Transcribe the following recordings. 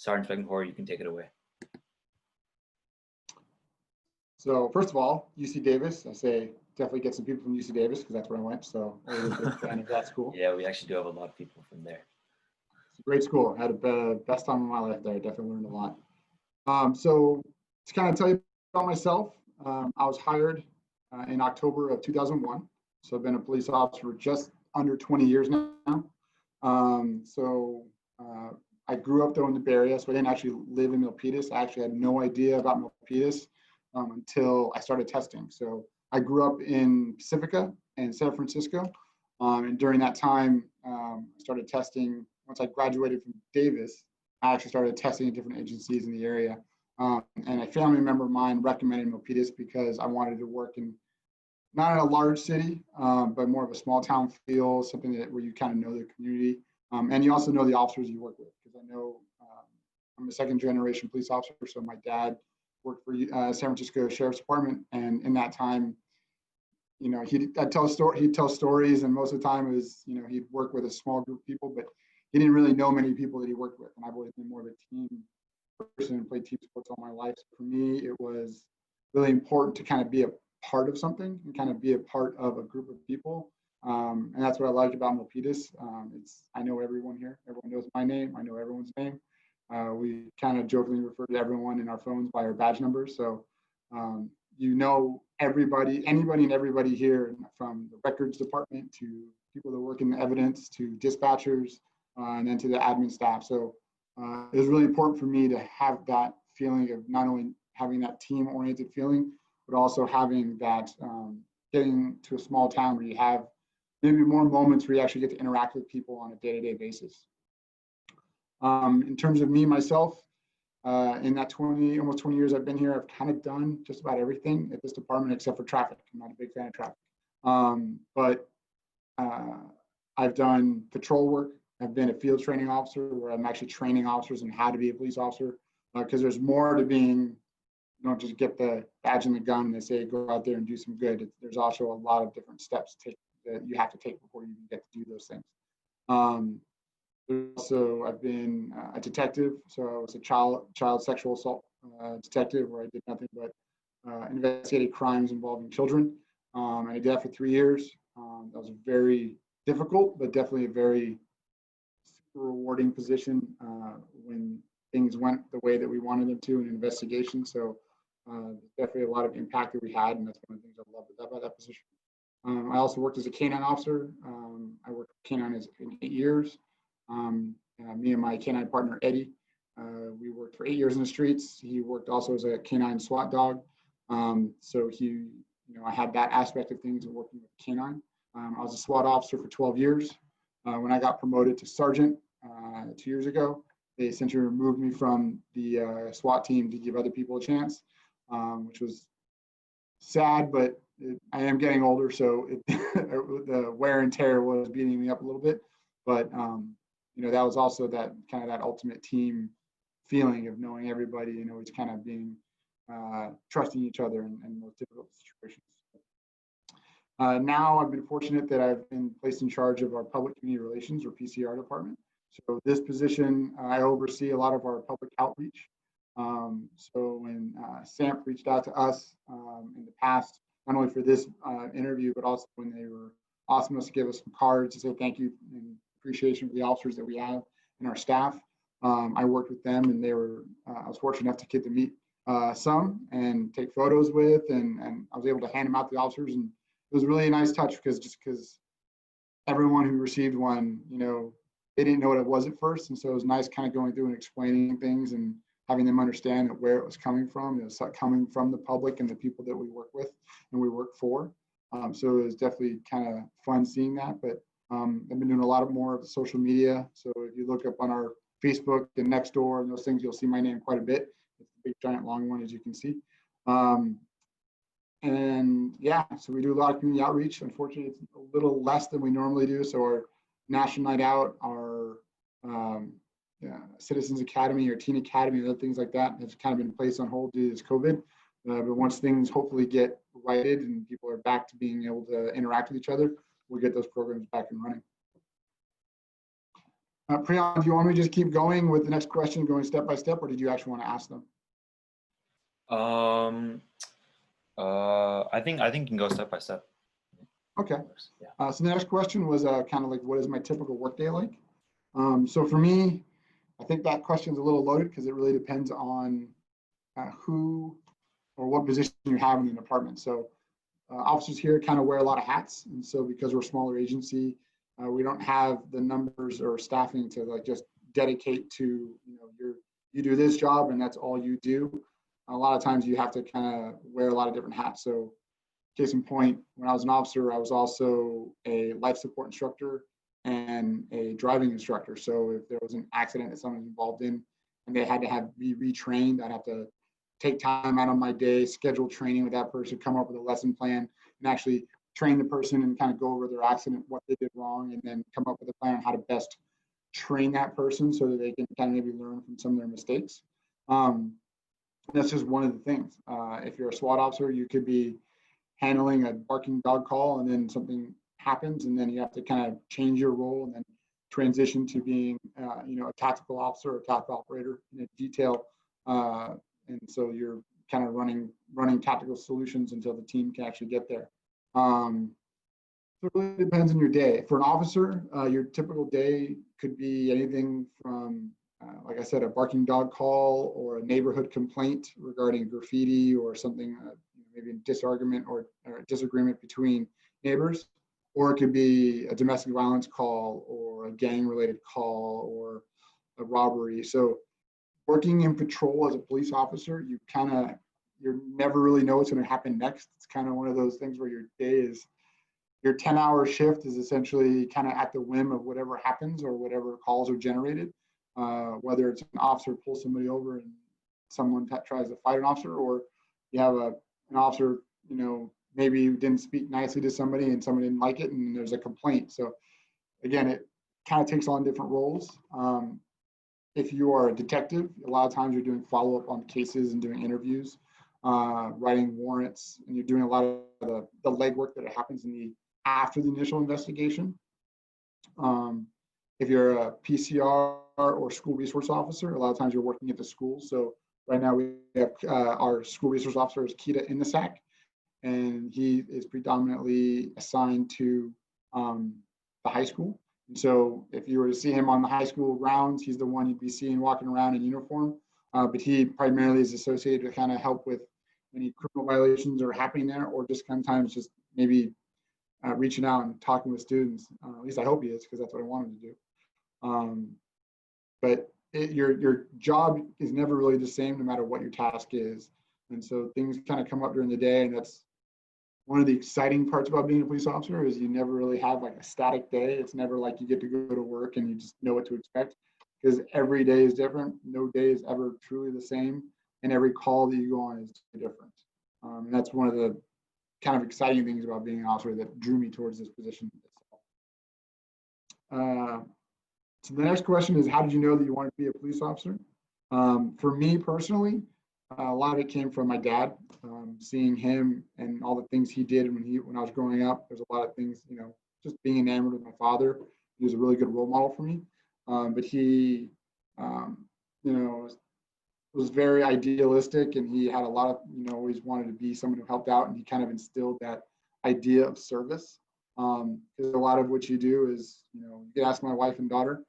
Sergeant Speckenheuer, you can take it away. So first of all, UC Davis, I say definitely get some people from UC Davis because that's where I went. So I was a big fan of that school. Yeah, we actually do have a lot of people from there. It's a great school. I had the best time of my life there. I definitely learned a lot. So to kind of tell you about myself, I was hired in October of 2001. So I've been a police officer for just under 20 years now. I grew up though in the Bay Area, so I didn't actually live in Milpitas. I actually had no idea about Milpitas until I started testing. So I grew up in Pacifica and San Francisco. And during that time, I started testing. Once I graduated from Davis, I actually started testing at different agencies in the area. And a family member of mine recommended Milpitas because I wanted to work in, not in a large city, but more of a small town feel, something where you kind of know the community. And you also know the officers you work with, because I know I'm a second generation police officer. So my dad worked for San Francisco Sheriff's Department. And in that time, you know, he'd tell stories, and most of the time it was, you know, he'd work with a small group of people, but he didn't really know many people that he worked with. And I've always been more of a team person and played team sports all my life. So for me, it was really important to kind of be a part of something and kind of be a part of a group of people. And that's what I like about Milpitas. I know everyone here. Everyone knows my name. I know everyone's name. We kind of jokingly refer to everyone in our phones by our badge numbers. So you know anybody and everybody here, from the records department to people that work in the evidence to dispatchers, and then to the admin staff. So it was really important for me to have that feeling of not only having that team-oriented feeling, but also having that getting to a small town where you have maybe more moments where you actually get to interact with people on a day-to-day basis. In terms of me, myself, in that almost 20 years I've been here, I've kind of done just about everything at this department except for traffic. I'm not a big fan of traffic. But I've done patrol work. I've been a field training officer where I'm actually training officers on how to be a police officer, because there's more to being, you don't just get the badge and the gun and they say go out there and do some good. There's also a lot of different steps that you have to take before you can get to do those things. Also, I've been a detective, so I was a child sexual assault detective, where I did nothing but investigated crimes involving children. And I did that for 3 years. That was very difficult, but definitely a very super rewarding position when things went the way that we wanted them to in an investigation. So definitely a lot of impact that we had, and that's one of the things I loved about that position. I also worked as a canine officer. I worked with canines in 8 years. Me and my canine partner, Eddie, we worked for 8 years in the streets. He worked also as a canine SWAT dog. So I had that aspect of things of working with canine. I was a SWAT officer for 12 years. When I got promoted to sergeant 2 years ago, they essentially removed me from the SWAT team to give other people a chance, which was sad, but I am getting older, so the wear and tear was beating me up a little bit. But that was also that kind of that ultimate team feeling of knowing everybody and always kind of being trusting each other in those difficult situations. Now I've been fortunate that I've been placed in charge of our public community relations, or PCR department. So this position, I oversee a lot of our public outreach. So when SAMP reached out to us in the past, not only for this interview, but also when they were awesome enough to give us some cards to say thank you and appreciation for the officers that we have and our staff. I worked with them, and I was fortunate enough to get to meet some and take photos with, and I was able to hand them out to the officers, and it was really a nice touch because everyone who received one, they didn't know what it was at first, and so it was nice kind of going through and explaining things and having them understand where it was coming from. It was coming from the public and the people that we work with and we work for. So it was definitely kind of fun seeing that. But I've been doing a lot more of the social media. So if you look up on our Facebook and Nextdoor and those things, you'll see my name quite a bit. It's a big, giant, long one, as you can see. And yeah, so we do a lot of community outreach. Unfortunately, it's a little less than we normally do. So our National Night Out, our Citizens Academy or Teen Academy, and other things like that have kind of been placed on hold due to this COVID. But once things hopefully get righted and people are back to being able to interact with each other, we'll get those programs back and running. Priyan, do you want me to just keep going with the next question, going step by step, or did you actually want to ask them? Um, I think you can go step by step. Okay. Yeah. So the next question was kind of like, what is my typical workday like? So for me, I think that question is a little loaded because it really depends on who or what position you have in the department. So officers here kind of wear a lot of hats. And so because we're a smaller agency, we don't have the numbers or staffing to like just dedicate to, you do this job and that's all you do. A lot of times you have to kind of wear a lot of different hats. So case in point, when I was an officer, I was also a life support instructor and a driving instructor. So if there was an accident that someone was involved in and they had to be retrained, I'd have to take time out of my day, schedule training with that person, come up with a lesson plan, and actually train the person and kind of go over their accident, what they did wrong, and then come up with a plan on how to best train that person so that they can kind of maybe learn from some of their mistakes. That's just one of the things. If you're a SWAT officer, you could be handling a barking dog call and then something happens and then you have to kind of change your role and then transition to being a tactical officer or tactical operator in a detail, and so you're kind of running tactical solutions until the team can actually get there. So it really depends on your day. For an officer, your typical day could be anything from like I said, a barking dog call or a neighborhood complaint regarding graffiti or something, maybe a disargument or a disagreement between neighbors, or it could be a domestic violence call or a gang-related call or a robbery. So working in patrol as a police officer, you never really know what's going to happen next. It's kind of one of those things where your 10-hour shift is essentially kind of at the whim of whatever happens or whatever calls are generated. Whether it's an officer pulls somebody over and someone tries to fight an officer, or you have an officer, maybe didn't speak nicely to somebody and somebody didn't like it and there's a complaint. So again, it kind of takes on different roles. If you are a detective, a lot of times you're doing follow-up on cases and doing interviews, writing warrants, and you're doing a lot of the legwork that happens after the initial investigation. If you're a PCR or school resource officer, a lot of times you're working at the school. So right now we have our school resource officer is Kita in the SAC, and he is predominantly assigned to the high school. And so if you were to see him on the high school grounds, he's the one you'd be seeing walking around in uniform. But he primarily is associated to kind of help with any criminal violations that are happening there, or just sometimes just maybe reaching out and talking with students. At least I hope he is, because that's what I want him to do. But your job is never really the same no matter what your task is. And so things kind of come up during the day, and that's one of the exciting parts about being a police officer is you never really have like a static day. It's never like you get to go to work and you just know what to expect, because every day is different. No day is ever truly the same, and every call that you go on is different. And that's one of the kind of exciting things about being an officer that drew me towards this position itself. So the next question is, how did you know that you wanted to be a police officer? For me personally, a lot of it came from my dad, seeing him and all the things he did when I was growing up. There's a lot of things, just being enamored with my father. He was a really good role model for me. But he, was very idealistic, and he had a lot of, always wanted to be someone who helped out, and he kind of instilled that idea of service. Because a lot of what you do is, you can ask my wife and daughter.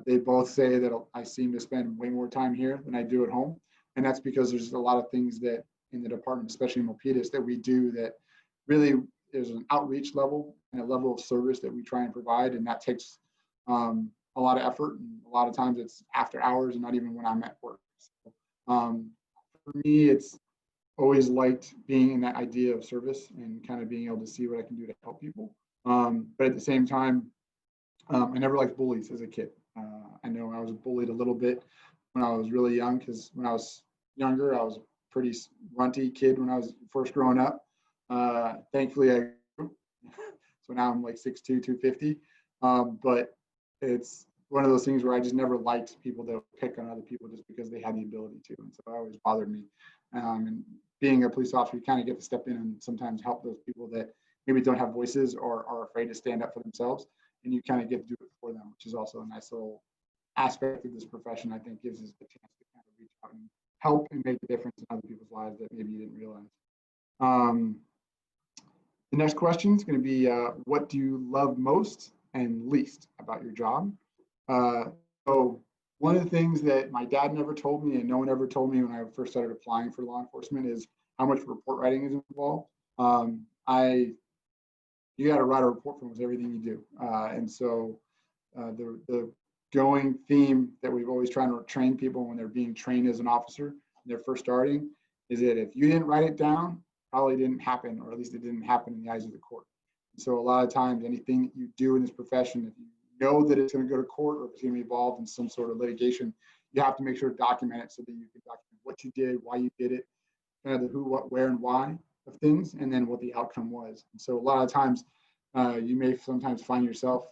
They both say that I seem to spend way more time here than I do at home. And that's because there's a lot of things that in the department, especially in Milpitas, that we do that really there's an outreach level and a level of service that we try and provide. And that takes a lot of effort. And a lot of times it's after hours and not even when I'm at work. So, for me, it's always liked being in that idea of service and kind of being able to see what I can do to help people. But at the same time, I never liked bullies as a kid. I know I was bullied a little bit when I was really young, because when I was younger, I was a pretty runty kid when I was first growing up. Thankfully, I grew. So now I'm like 6'2", 250. But it's one of those things where I just never liked people that would pick on other people just because they had the ability to. And so it always bothered me. And being a police officer, you kind of get to step in and sometimes help those people that maybe don't have voices or are afraid to stand up for themselves. And you kind of get to do it for them, which is also a nice little aspect of this profession, I think, gives us the chance to kind of reach out and help and make a difference in other people's lives that maybe you didn't realize. The next question is going to be, what do you love most and least about your job? So one of the things that my dad never told me and no one ever told me when I first started applying for law enforcement is how much report writing is involved. You got to write a report for almost everything you do. And so the going theme that we've always tried to train people when they're being trained as an officer, when they're first starting, is that if you didn't write it down, probably didn't happen, or at least it didn't happen in the eyes of the court. And so a lot of times, anything that you do in this profession, if you know that it's going to go to court or if it's going to be involved in some sort of litigation, you have to make sure to document it so that you can document what you did, why you did it, kind of the who, what, where, and why of things, and then what the outcome was. And so a lot of times, you may sometimes find yourself,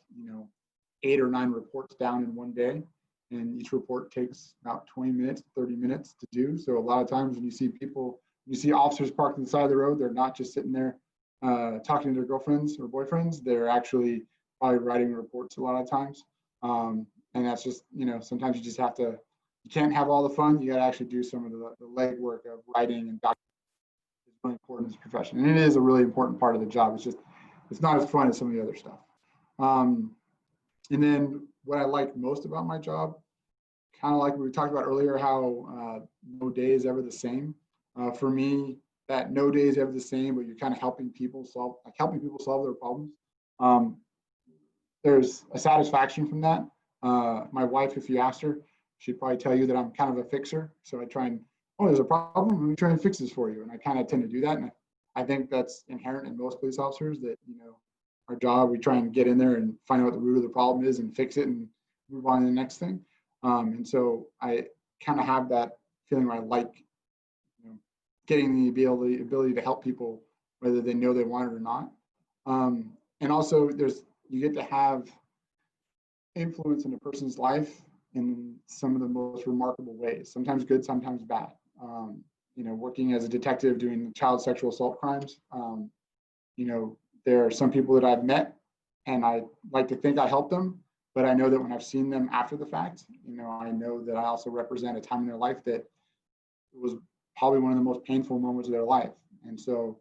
8 or 9 reports down in one day, and each report takes about 20 minutes, 30 minutes to do. So a lot of times when you see people, you see officers parked on the side of the road, they're not just sitting there talking to their girlfriends or boyfriends, they're actually probably writing reports a lot of times. And that's just, sometimes you just have to, you can't have all the fun, you got to actually do some of the legwork of writing and documenting. It's really important in this profession. And it is a really important part of the job. It's not as fun as some of the other stuff. And then what I like most about my job, kind of like we talked about earlier, how no day is ever the same. For me, that no day is ever the same, but you're kind of helping people solve their problems. There's a satisfaction from that. My wife, if you asked her, she'd probably tell you that I'm kind of a fixer. So I try and, there's a problem, let me try and fix this for you. And I kind of tend to do that. And I think that's inherent in most police officers, that, our job, we try and get in there and find out what the root of the problem is and fix it and move on to the next thing. And so I kind of have that feeling where I like, getting the ability to help people, whether they know they want it or not. And also you get to have influence in a person's life in some of the most remarkable ways, sometimes good, sometimes bad. Working as a detective doing child sexual assault crimes, there are some people that I've met and I like to think I helped them, but I know that when I've seen them after the fact, I know that I also represent a time in their life that was probably one of the most painful moments of their life. And so,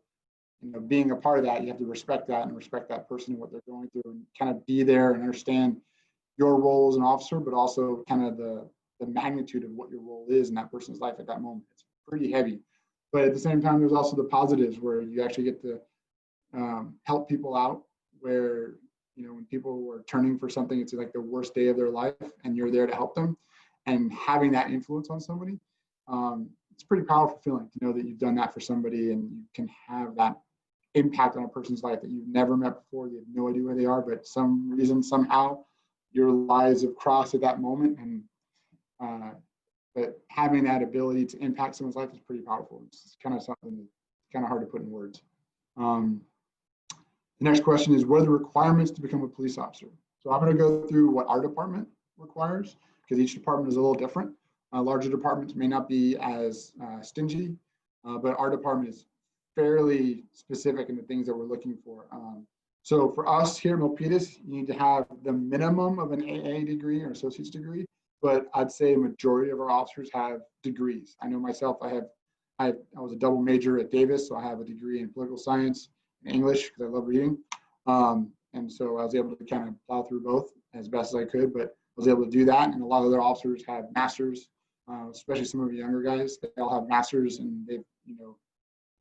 being a part of that, you have to respect that and respect that person and what they're going through and kind of be there and understand your role as an officer, but also kind of the magnitude of what your role is in that person's life at that moment. It's pretty heavy. But at the same time, there's also the positives where you actually get to help people out, where, when people are turning for something, it's like the worst day of their life and you're there to help them, and having that influence on somebody. It's a pretty powerful feeling to know that you've done that for somebody and you can have that impact on a person's life that you've never met before. You have no idea where they are, but some reason, somehow, your lives have crossed at that moment. And but having that ability to impact someone's life is pretty powerful. It's kind of something that's kind of hard to put in words. The next question is, what are the requirements to become a police officer? So I'm going to go through what our department requires, because each department is a little different. Larger departments may not be as stingy, but our department is fairly specific in the things that we're looking for. So for us here at Milpitas, you need to have the minimum of an AA degree or associate's degree, but I'd say a majority of our officers have degrees. I know myself, I was a double major at Davis, so I have a degree in political science and English because I love reading. And so I was able to kind of plow through both as best as I could, but I was able to do that. And a lot of other officers have masters, especially some of the younger guys. They all have masters and they've,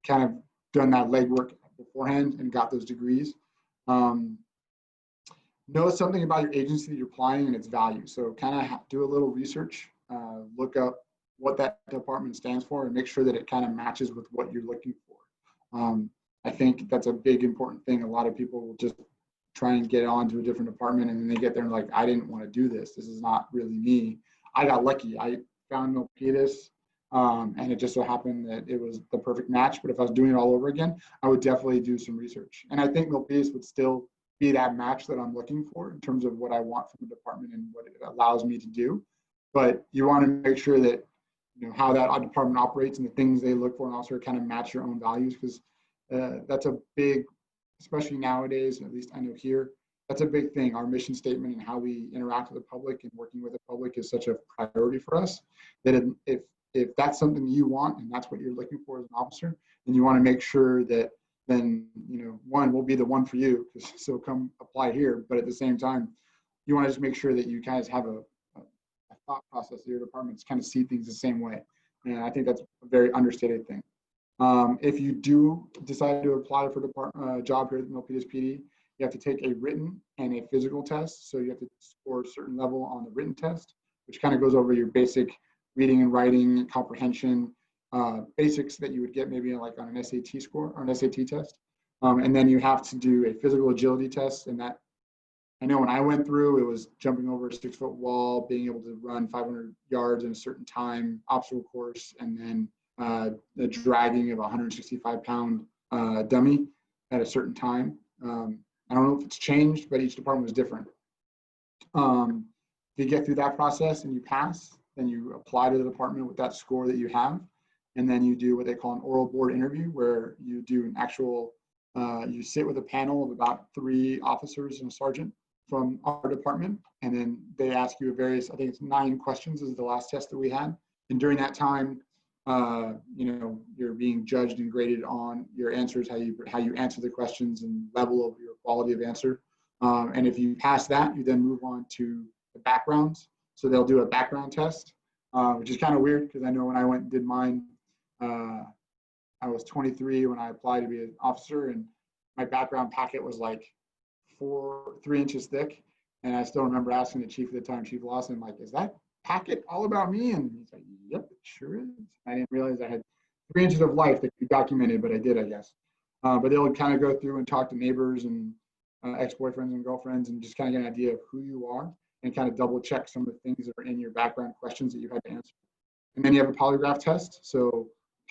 kind of done that legwork beforehand and got those degrees. Know something about your agency that you're applying and its value. So kind of do a little research, look up what that department stands for and make sure that it kind of matches with what you're looking for. I think that's a big important thing. A lot of people will just try and get on to a different department and then they get there and like, I didn't want to do this. This is not really me. I got lucky. I found Milpitas and it just so happened that it was the perfect match. But if I was doing it all over again, I would definitely do some research. And I think Milpitas would still be that match that I'm looking for in terms of what I want from the department and what it allows me to do. But you want to make sure that, how that department operates and the things they look for and also kind of match your own values, because that's a big, especially nowadays, at least I know here, that's a big thing. Our mission statement and how we interact with the public and working with the public is such a priority for us that if that's something you want and that's what you're looking for as an officer, then you want to make sure that then, one will be the one for you, so come apply here. But at the same time, you want to just make sure that you guys have a thought process of your departments kind of see things the same way. And I think that's a very understated thing. If you do decide to apply for a job here at the Milpitas PD, you have to take a written and a physical test. So you have to score a certain level on the written test, which kind of goes over your basic reading and writing, comprehension, basics that you would get maybe like on an SAT score or an SAT test. And then you have to do a physical agility test. And that, I know when I went through, it was jumping over a 6-foot wall, being able to run 500 yards in a certain time, obstacle course, and then the dragging of a 165-pound dummy at a certain time. I don't know if it's changed, but each department was different. If you get through that process and you pass, then you apply to the department with that score that you have. And then you do what they call an oral board interview, where you do an actual, you sit with a panel of about 3 officers and a sergeant from our department. And then they ask you various, I think it's 9 questions is the last test that we had. And during that time, you're being judged and graded on your answers, how you answer the questions and level of your quality of answer. And if you pass that, you then move on to the backgrounds. So they'll do a background test, which is kind of weird because I know when I went and did mine, I was 23 when I applied to be an officer, and my background packet was like 3 inches thick. And I still remember asking the chief at the time, Chief Lawson, like, is that packet all about me? And he's like, yep, it sure is. I didn't realize I had 3 inches of life that could be documented, but I did, I guess. But they'll kind of go through and talk to neighbors and ex-boyfriends and girlfriends and just kind of get an idea of who you are and kind of double check some of the things that are in your background questions that you had to answer. And then you have a polygraph test. So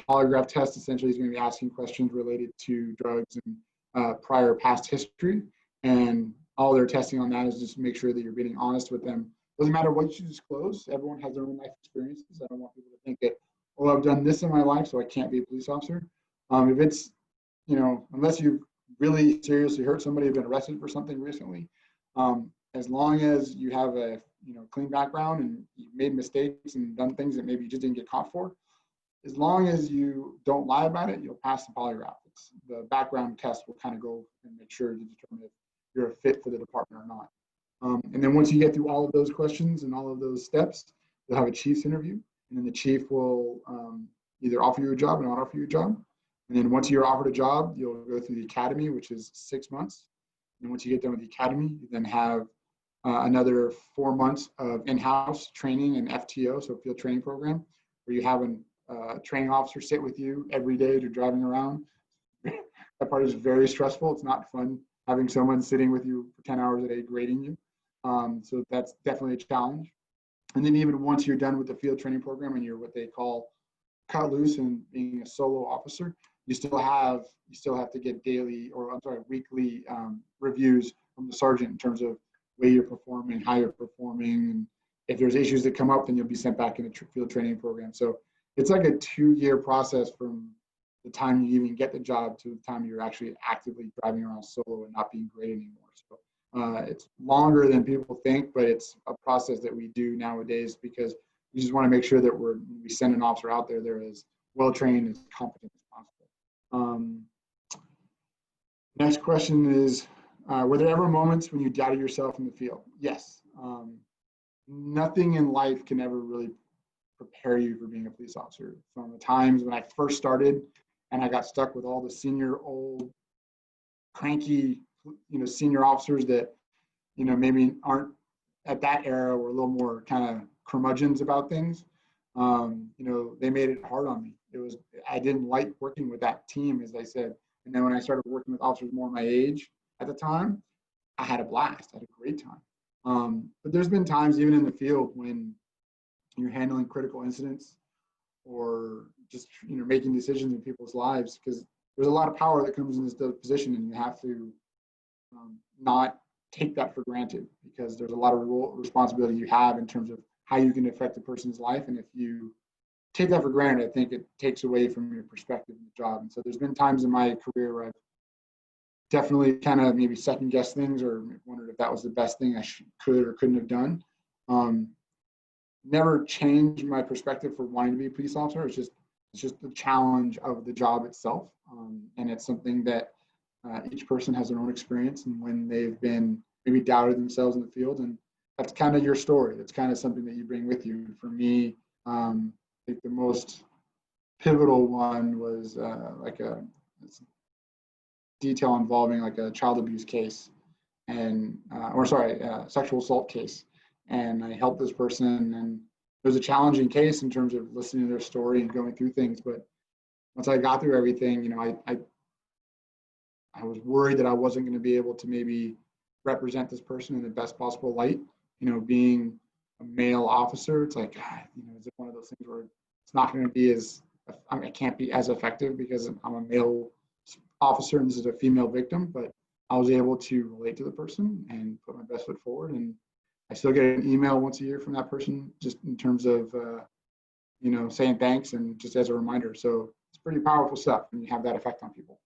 polygraph test essentially is going to be asking questions related to drugs and prior past history. And all they're testing on that is just to make sure that you're being honest with them. Doesn't matter what you disclose. Everyone has their own life experiences. I don't want people to think that, oh, I've done this in my life, so I can't be a police officer. If it's, unless you've really seriously hurt somebody, been arrested for something recently, as long as you have a clean background and you've made mistakes and done things that maybe you just didn't get caught for, as long as you don't lie about it, you'll pass the polygraph. The background test will kind of go and make sure to determine if you're a fit for the department or not. And then once you get through all of those questions and all of those steps, you'll have a chief's interview, and then the chief will either offer you a job or not offer you a job. And then once you're offered a job, you'll go through the academy, which is 6 months. And once you get done with the academy, you then have another 4 months of in-house training and FTO, so field training program, where you have a training officer sit with you every day as you're driving around. That part is very stressful. It's not fun having someone sitting with you for 10 hours a day grading you. So that's definitely a challenge. And then even once you're done with the field training program and you're what they call cut loose and being a solo officer, you still have to get weekly reviews from the sergeant in terms of way you're performing, how you're performing, and if there's issues that come up, then you'll be sent back in the field training program. So it's like a 2-year process from the time you even get the job to the time you're actually actively driving around solo and not being graded anymore. So it's longer than people think, but it's a process that we do nowadays because we just want to make sure that when we send an officer out there, they're as well trained and competent as possible. Next question is, were there ever moments when you doubted yourself in the field? Yes. Nothing in life can ever really prepare you for being a police officer. From the times when I first started and I got stuck with all the senior old cranky, senior officers that, maybe aren't at that era, were a little more kind of curmudgeons about things. They made it hard on me. I didn't like working with that team, as I said. And then when I started working with officers more my age at the time, I had a blast. I had a great time. But there's been times even in the field when you're handling critical incidents or just making decisions in people's lives, because there's a lot of power that comes in this position, and you have to not take that for granted, because there's a lot of responsibility you have in terms of how you can affect a person's life. And if you take that for granted, I think it takes away from your perspective in the job. And so there's been times in my career where I've definitely kind of maybe second guess things or wondered if that was the best thing I could or couldn't have done. Never changed my perspective for wanting to be a police officer. It's just the challenge of the job itself, and it's something that each person has their own experience and when they've been maybe doubted themselves in the field, and that's kind of your story. That's kind of something that you bring with you. For me, I think the most pivotal one was like a detail involving like a child abuse case and sexual assault case, and I helped this person, and it was a challenging case in terms of listening to their story and going through things. But once I got through everything, I was worried that I wasn't going to be able to maybe represent this person in the best possible light. Being a male officer, it's like, is it one of those things where it's not going to be I can't be as effective because I'm a male officer and this is a female victim, but I was able to relate to the person and put my best foot forward. And I still get an email once a year from that person, just in terms of, saying thanks and just as a reminder. So it's pretty powerful stuff when you have that effect on people.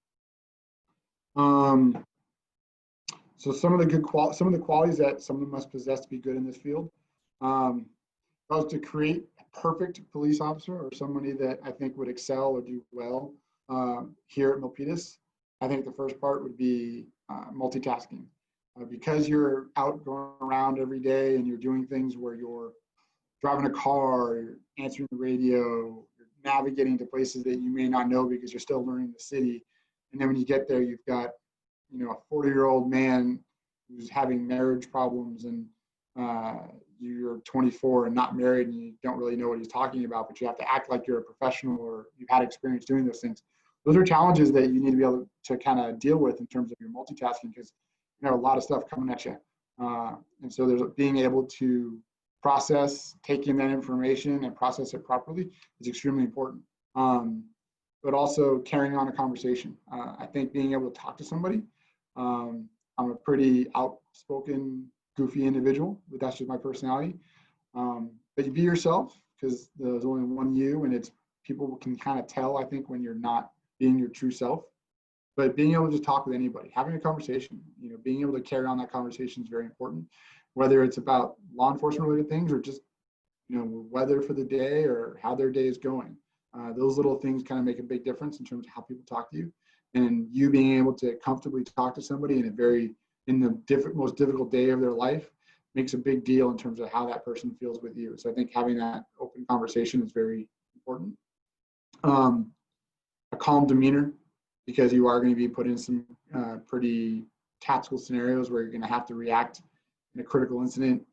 So some of the qualities that someone must possess to be good in this field, was to create a perfect police officer or somebody that I think would excel or do well here at Milpitas. I think the first part would be multitasking. Because you're out going around every day and you're doing things where you're driving a car, you're answering the radio, you're navigating to places that you may not know because you're still learning the city. And then when you get there, you've got, a 40-year-old man who's having marriage problems, and you're 24 and not married and you don't really know what he's talking about, but you have to act like you're a professional or you've had experience doing those things. Those are challenges that you need to be able to kind of deal with in terms of your multitasking, because you have a lot of stuff coming at you. And so there's being able to take in that information and process it properly is extremely important. But also carrying on a conversation. I think being able to talk to somebody, I'm a pretty outspoken, goofy individual, but that's just my personality. But you be yourself, because there's only one you, and people can kind of tell, I think, when you're not being your true self. But being able to just talk with anybody, having a conversation, being able to carry on that conversation is very important, whether it's about law enforcement related things or just, weather for the day or how their day is going. Those little things kind of make a big difference in terms of how people talk to you, and you being able to comfortably talk to somebody in the most difficult day of their life makes a big deal in terms of how that person feels with you. So I think having that open conversation is very important. A calm demeanor, because you are going to be put in some pretty tactical scenarios where you're going to have to react in a critical incident,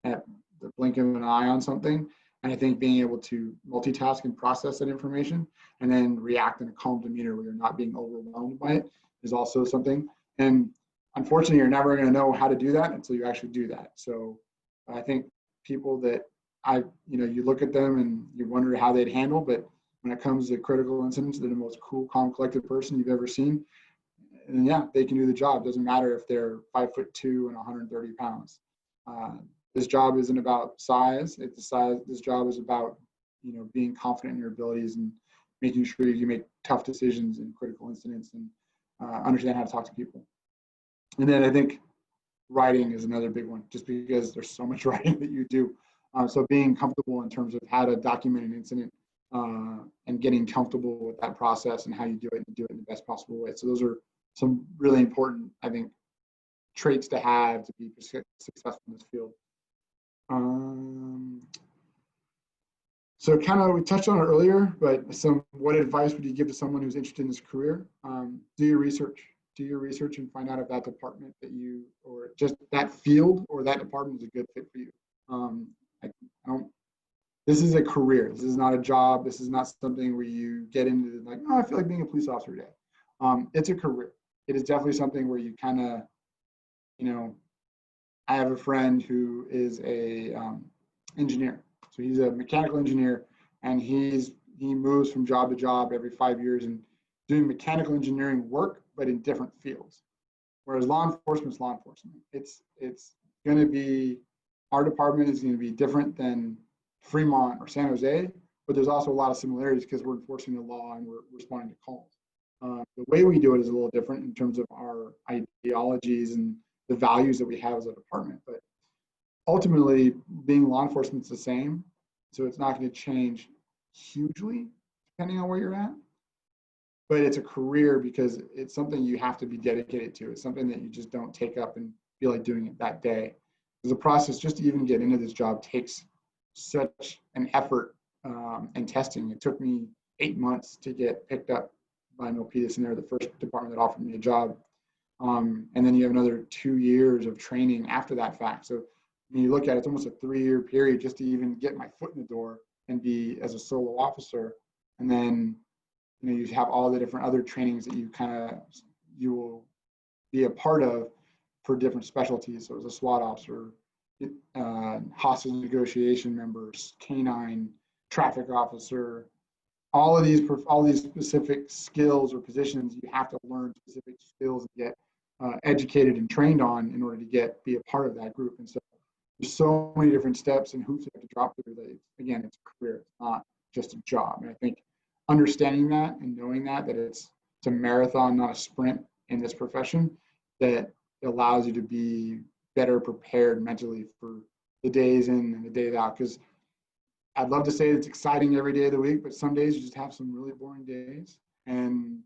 at the blink of an eye on something. And I think being able to multitask and process that information and then react in a calm demeanor where you're not being overwhelmed by it is also something. And unfortunately, you're never going to know how to do that until you actually do that. So I think people that you look at them and you wonder how they'd handle, but when it comes to critical incidents, they're the most cool, calm, collected person you've ever seen. And yeah, they can do the job. Doesn't matter if they're 5'2" and 130 pounds. This job isn't about size. This job is about, being confident in your abilities and making sure you make tough decisions in critical incidents and understand how to talk to people. And then I think writing is another big one, just because there's so much writing that you do. So being comfortable in terms of how to document an incident and getting comfortable with that process and how you do it and do it in the best possible way. So those are some really important, I think, traits to have to be successful in this field. So kind of, we touched on it earlier, but what advice would you give to someone who's interested in this career? Do your research and find out if that department or just that field or that department is a good fit for you. This is a career. This is not a job. This is not something where you get into like, I feel like being a police officer today. It's a career. It is definitely something where you kind of, I have a friend who is a engineer. So he's a mechanical engineer, and he moves from job to job every 5 years and doing mechanical engineering work, but in different fields. Whereas law enforcement is law enforcement. It's going to be, our department is going to be different than Fremont or San Jose, but there's also a lot of similarities because we're enforcing the law and we're responding to calls. The way we do it is a little different in terms of our ideologies and the values that we have as a department. But ultimately, being law enforcement is the same. So it's not going to change hugely depending on where you're at. But it's a career because it's something you have to be dedicated to. It's something that you just don't take up and feel like doing it that day. Because the process just to even get into this job takes such an effort and testing. It took me 8 months to get picked up by Milpitas, and they're the first department that offered me a job. And then you have another 2 years of training after that fact. So when you look at it, it's almost a 3-year period just to even get my foot in the door and be as a solo officer. And then you have all the different other trainings that you will be a part of for different specialties. So as a SWAT officer, hostage negotiation members, canine, traffic officer, all these specific skills or positions, you have to learn specific skills and get educated and trained on in order to be a part of that group. And so there's so many different steps and hoops you have to drop through that, again, it's a career, it's not just a job. And I think understanding that and knowing that it's a marathon, not a sprint in this profession, that allows you to be better prepared mentally for the days in and the days out. Because I'd love to say it's exciting every day of the week, but some days you just have some really boring days. And,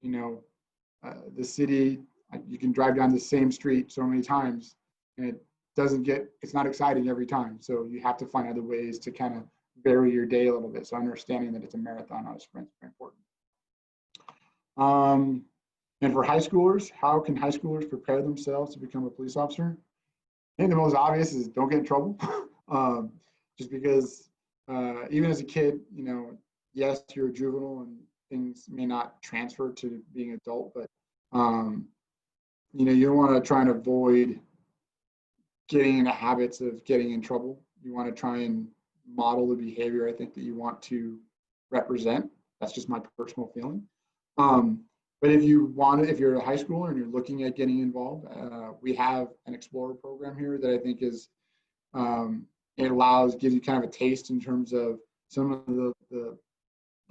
the city, you can drive down the same street so many times and it's not exciting every time. So you have to find other ways to kind of vary your day a little bit. So understanding that it's a marathon, not a sprint, is very important. And for high schoolers, how can high schoolers prepare themselves to become a police officer? I think the most obvious is don't get in trouble. Just because even as a kid, yes, you're a juvenile and things may not transfer to being adult, but you want to try and avoid getting into habits of getting in trouble. You want to try and model the behavior I think that you want to represent. That's just my personal feeling. But if you're a high schooler and you're looking at getting involved, we have an Explorer program here that I think is, gives you kind of a taste in terms of some of the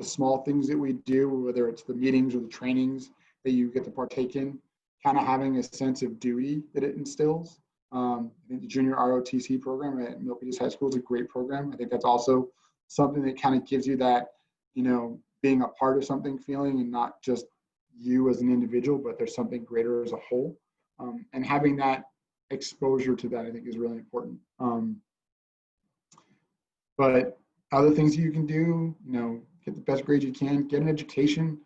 small things that we do, whether it's the meetings or the trainings that you get to partake in, kind of having a sense of duty that it instills. I think the junior ROTC program at Milpitas High School is a great program. I think that's also something that kind of gives you that, being a part of something feeling and not just you as an individual, but there's something greater as a whole. And having that exposure to that, I think, is really important. But other things you can do, get the best grades you can, get an education.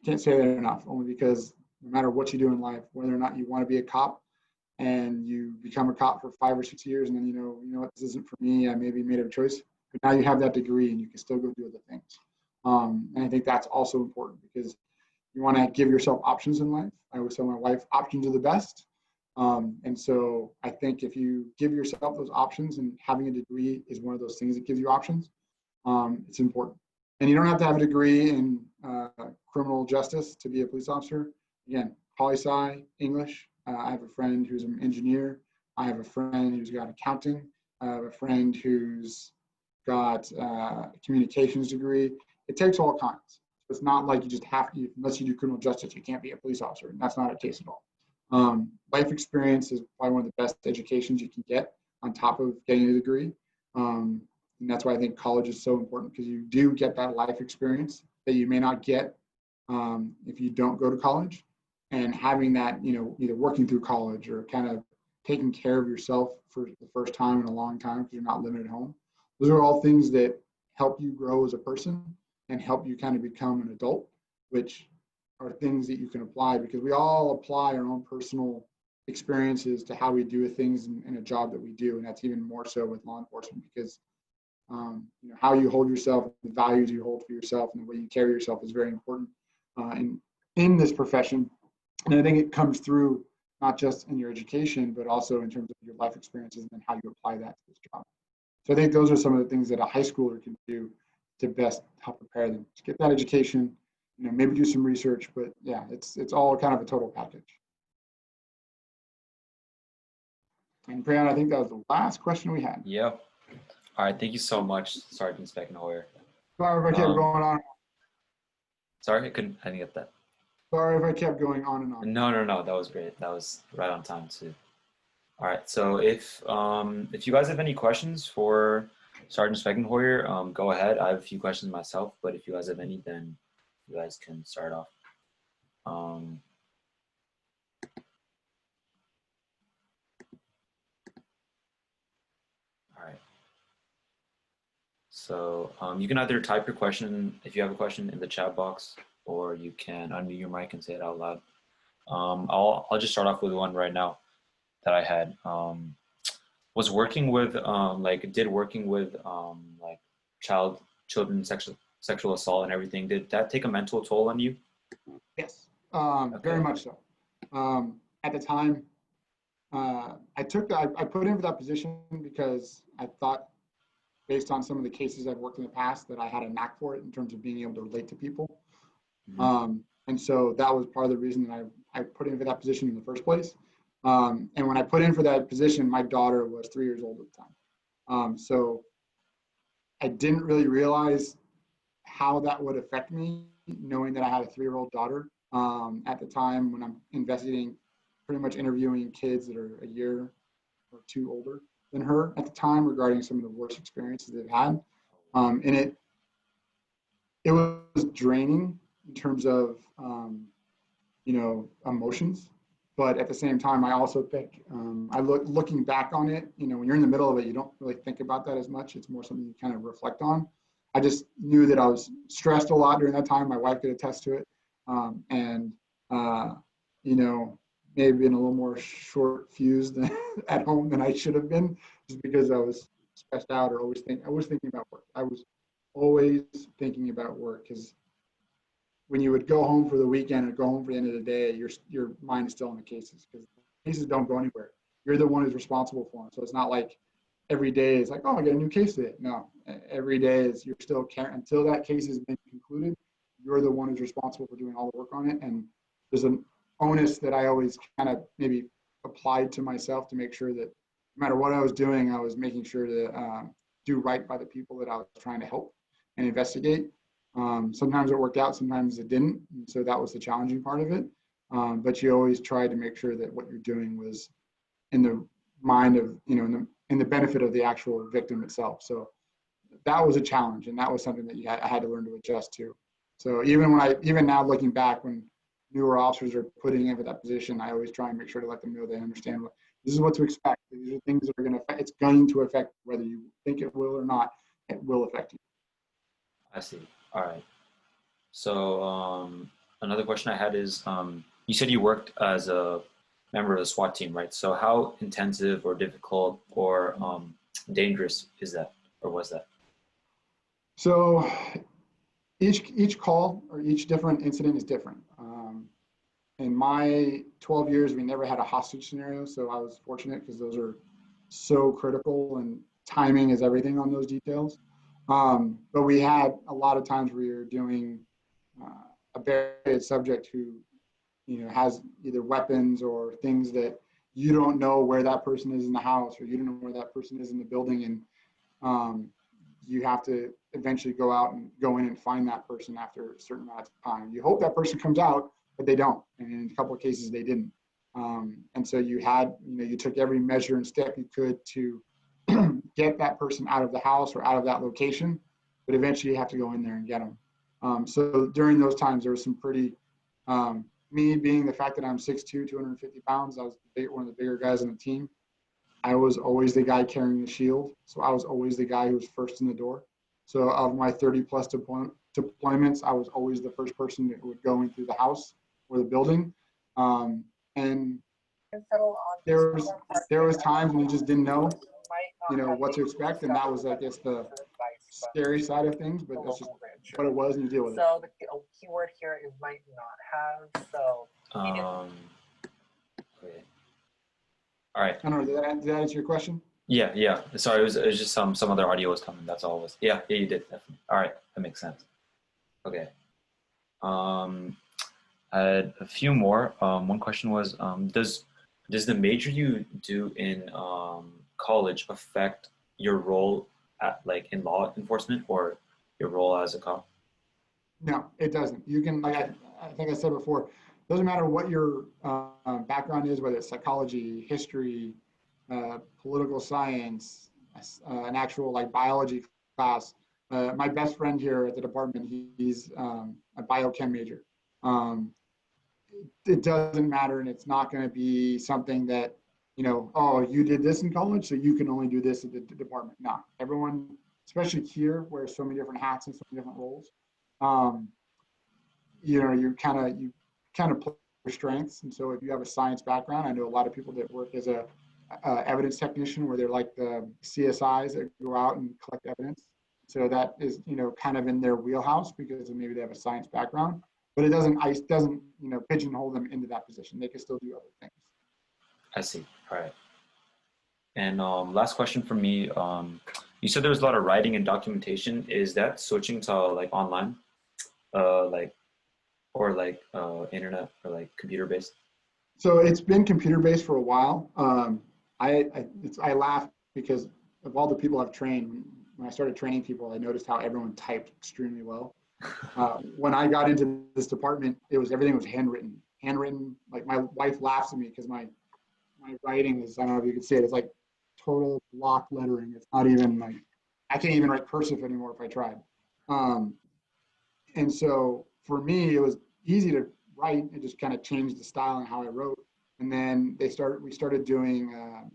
Can't say that enough, only because no matter what you do in life, whether or not you want to be a cop and you become a cop for 5 or 6 years and then you know what, this isn't for me, I maybe made a choice, but now you have that degree and you can still go do other things. And I think that's also important because you want to give yourself options in life. I always tell my wife, options are the best. And so I think if you give yourself those options, and having a degree is one of those things that gives you options, it's important. And you don't have to have a degree in criminal justice to be a police officer. Again, poli-sci, English. I have a friend who's an engineer. I have a friend who's got accounting. I have a friend who's got a communications degree. It takes all kinds. It's not like you just have to, unless you do criminal justice, you can't be a police officer. And that's not the case at all. Life experience is probably one of the best educations you can get on top of getting a degree. And that's why I think college is so important, because you do get that life experience that you may not get if you don't go to college. And having that, either working through college or kind of taking care of yourself for the first time in a long time because you're not living at home. Those are all things that help you grow as a person and help you kind of become an adult, which are things that you can apply, because we all apply our own personal experiences to how we do things in a job that we do. And that's even more so with law enforcement, because how you hold yourself, the values you hold for yourself, and the way you carry yourself is very important in this profession. And I think it comes through not just in your education, but also in terms of your life experiences and then how you apply that to this job. So I think those are some of the things that a high schooler can do to best help prepare them. Just get that education, maybe do some research, but yeah, it's all kind of a total package. And Brianna, I think that was the last question we had. Yep. All right. Thank you so much, Sergeant Speckenheuer. Sorry if I kept going on. Sorry, I didn't get that. Sorry if I kept going on and on. No, that was great. That was right on time too. All right, so if you guys have any questions for Sergeant Speckenheuer, go ahead. I have a few questions myself, but if you guys have any, then you guys can start off. Um, all right. So you can either type your question if you have a question in the chat box, or you can unmute your mic and say it out loud. I'll just start off with one right now that I had. Was working with working with like children sexual assault and everything, did that take a mental toll on you? Yes, Okay. very much so. At the time, I put in for that position because I thought, based on some of the cases I've worked in the past, that I had a knack for it in terms of being able to relate to people. And so that was part of the reason that I put in for that position in the first place. And when I put in for that position, my daughter was 3 years old at the time. So I didn't really realize how that would affect me, knowing that I had a 3-year-old daughter at the time when I'm investigating, pretty much interviewing kids that are a year or two older than her at the time regarding some of the worst experiences they've had. And it was draining in terms of, emotions. But at the same time, I also think, looking back on it, when you're in the middle of it, you don't really think about that as much. It's more something you kind of reflect on. I just knew that I was stressed a lot during that time. My wife could attest to it. Maybe been a little more short fused at home than I should have been, just because I was stressed out or I was thinking about work. I was always thinking about work, because when you would go home for the weekend or go home for the end of the day, your mind is still on the cases, because cases don't go anywhere. You're the one who's responsible for them. So it's not like every day is like, oh, I got a new case today. No, every day is you're still caring until that case has been concluded. You're the one who's responsible for doing all the work on it. And there's an onus that I always kind of maybe applied to myself to make sure that no matter what I was doing, I was making sure to do right by the people that I was trying to help and investigate. Sometimes it worked out, sometimes it didn't. And so that was the challenging part of it. But you always try to make sure that what you're doing was in the mind of, in the benefit of the actual victim itself. So that was a challenge, and that was something that I had to learn to adjust to. So even now looking back, when newer officers are putting in for that position, I always try and make sure to let them know they understand this is what to expect. These are things that are going to affect, it's going to affect whether you think it will or not, it will affect you. I see. All right. So another question I had is, you said you worked as a member of the SWAT team, right? So how intensive or difficult or dangerous is that, or was that? So each call or each different incident is different. In my 12 years, we never had a hostage scenario, so I was fortunate because those are so critical, and timing is everything on those details. But we had a lot of times where you're doing a buried subject who, has either weapons or things that you don't know where that person is in the house, or you don't know where that person is in the building, and you have to eventually go out and go in and find that person after a certain amount of time. You hope that person comes out, but they don't. And in a couple of cases, they didn't. And so you took every measure and step you could to get that person out of the house or out of that location, but eventually you have to go in there and get them. So during those times, there was some pretty, me being the fact that I'm 6'2", 250 pounds, I was one of the bigger guys on the team. I was always the guy carrying the shield. So I was always the guy who was first in the door. So of my 30 plus deployments, I was always the first person that would go in through the house or the building. And there was times when you just didn't know, what to expect. And that was, I guess, the scary side of things, but that's just what it was, and you deal with it. So the keyword here is might not have, so. Okay. All right. I don't know, did that answer your question? Yeah. Sorry, it was just some other audio was coming. That's all it was. Yeah, you did, definitely. All right, that makes sense. Okay. I had a few more. One question was, does the major you do in college affect your role in law enforcement or your role as a cop? No, it doesn't. You can, like I think I said before, doesn't matter what your background is, whether it's psychology, history, political science, an actual like biology class. My best friend here at the department, he's a biochem major. Um, it doesn't matter, and it's not going to be something that, oh, you did this in college, so you can only do this at the department. No, everyone, especially here, wears so many different hats and so many different roles. Um, you kind of play your strengths. And so if you have a science background, I know a lot of people that work as a evidence technician, where they're like the CSIs that go out and collect evidence. So that is, kind of in their wheelhouse because maybe they have a science background, but it doesn't pigeonhole them into that position. They can still do other things. I see. All right. And last question for me. You said there was a lot of writing and documentation. Is that switching to like online, or internet or like computer based? So it's been computer based for a while. I laugh because of all the people I've trained. When I started training people, I noticed how everyone typed extremely well. When I got into this department, everything was handwritten. Like my wife laughs at me because my writing is, I don't know if you can see it, it's like total block lettering. It's not even like, I can't even write cursive anymore if I tried. And so for me, it was easy to write. It just kind of changed the style and how I wrote. And then we started doing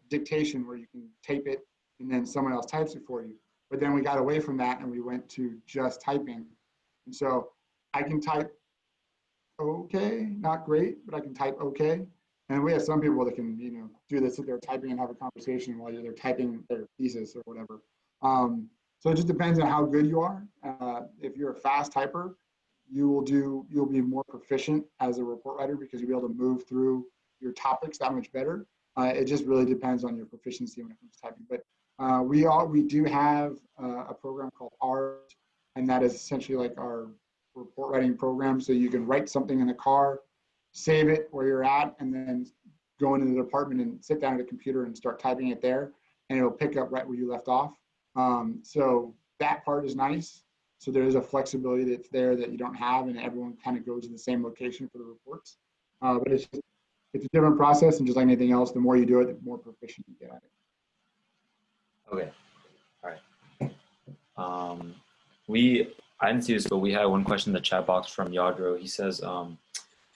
dictation, where you can tape it and then someone else types it for you. But then we got away from that and we went to just typing. And so I can type okay, not great, but I can type okay. And we have some people that can, do this if they're typing and have a conversation while they're typing their thesis or whatever. So it just depends on how good you are. If you're a fast typer, you'll be more proficient as a report writer because you'll be able to move through your topics that much better. It just really depends on your proficiency when it comes to typing. But we do have a program called ART, and that is essentially like our report writing program. So you can write something in the car, save it where you're at, and then go into the department and sit down at a computer and start typing it there, and it'll pick up right where you left off. So that part is nice. So there is a flexibility that's there that you don't have, and everyone kind of goes to the same location for the reports. But it's a different process, and just like anything else, the more you do it, the more proficient you get at it. Okay. All right. I didn't see this, but we had one question in the chat box from Yadro. He says,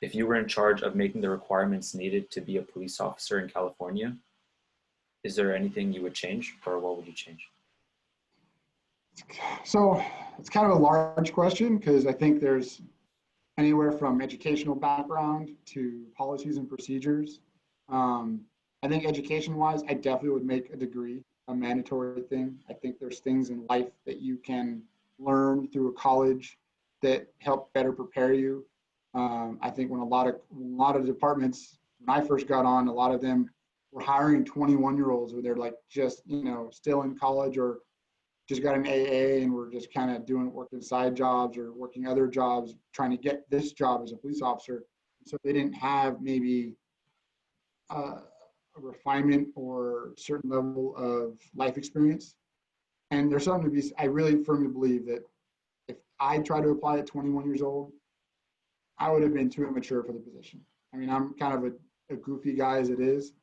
if you were in charge of making the requirements needed to be a police officer in California, is there anything you would change, or what would you change? So it's kind of a large question because I think there's anywhere from educational background to policies and procedures. I think education-wise, I definitely would make a degree a mandatory thing. I think there's things in life that you can learn through a college that help better prepare you. I think when a lot of departments, when I first got on, a lot of them were hiring 21-year-olds where they're like just, still in college or just got an AA and we're just kind of working side jobs or working other jobs, trying to get this job as a police officer. So they didn't have maybe a refinement or certain level of life experience. And there's something to be, I really firmly believe that if I tried to apply at 21 years old, I would have been too immature for the position. I mean, I'm kind of a goofy guy as it is.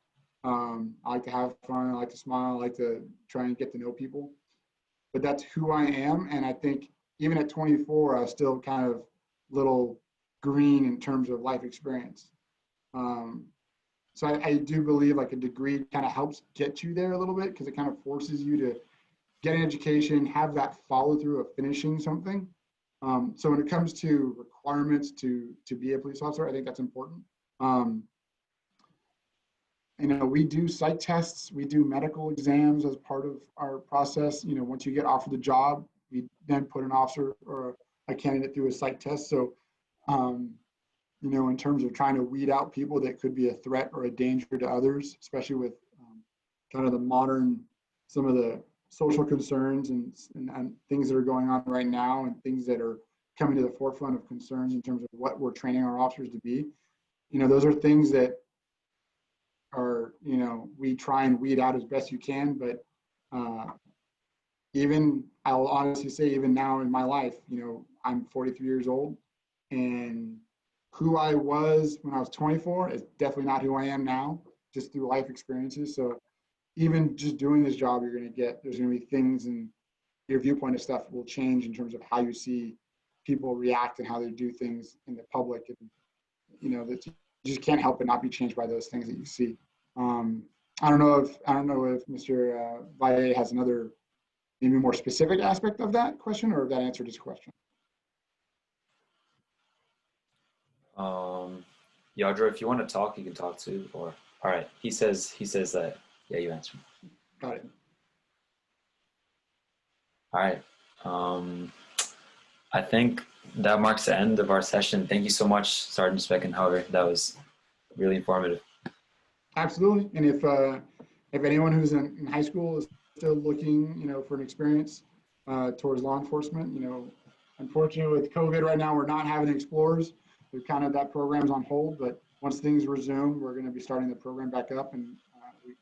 I like to have fun. I like to smile. I like to try and get to know people. But that's who I am. And I think even at 24, I was still kind of little green in terms of life experience. So I do believe like a degree kind of helps get you there a little bit because it kind of forces you to get an education, have that follow through of finishing something. So when it comes to requirements to be a police officer, I think that's important. We do psych tests, we do medical exams as part of our process. Once you get offered the job, we then put an officer or a candidate through a psych test. So, in terms of trying to weed out people that could be a threat or a danger to others, especially with kind of some of the social concerns and things that are going on right now and things that are coming to the forefront of concerns in terms of what we're training our officers to be. Those are things that are, we try and weed out as best you can, but even I'll honestly say even now in my life, I'm 43 years old, and who I was when I was 24 is definitely not who I am now, just through life experiences. So even just doing this job, there's going to be things, and your viewpoint of stuff will change in terms of how you see people react and how they do things in the public. And, that you just can't help but not be changed by those things that you see. I don't know if Mr. Valle has another, maybe more specific aspect of that question, or if that answered his question. Yadra, if you want to talk, you can talk too. Or all right, he says that. Yeah, you answered. Got it. All right. I think that marks the end of our session. Thank you so much, Sergeant Speckenheuer. That was really informative. Absolutely. And if anyone who's in high school is still looking, for an experience towards law enforcement, unfortunately with COVID right now, we're not having explorers. We've that program's on hold, but once things resume, we're going to be starting the program back up, and we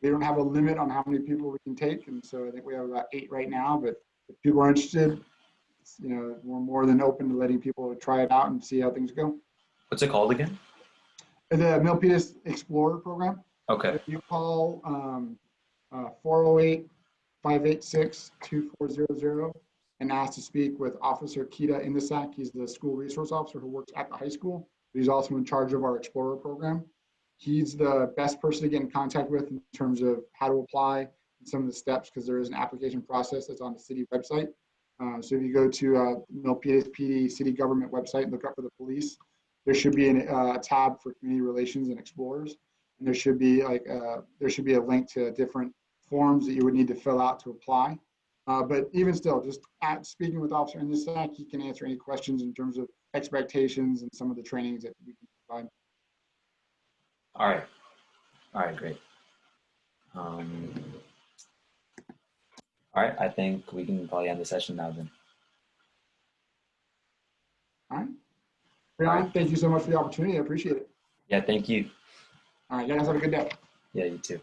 don't have a limit on how many people we can take. And so I think we have about 8 right now, but if people are interested, we're more than open to letting people try it out and see how things go. What's it called again? The Milpitas Explorer program. Okay. If you call 408-586-2400 and ask to speak with Officer Kita Indisak, he's the school resource officer who works at the high school. He's also in charge of our Explorer program. He's the best person to get in contact with in terms of how to apply and some of the steps, because there is an application process that's on the city website. So if you go to Milpitas PD city government website and look up for the police, there should be a tab for community relations and explorers, and there should be a link to different forms that you would need to fill out to apply. But even still, just speaking with Officer Indisak, he can answer any questions in terms of expectations and some of the trainings that we can provide. All right, great. All right, I think we can probably end the session now then. All right. Brian, thank you so much for the opportunity. I appreciate it. Yeah, thank you. All right, you guys have a good day. Yeah, you too.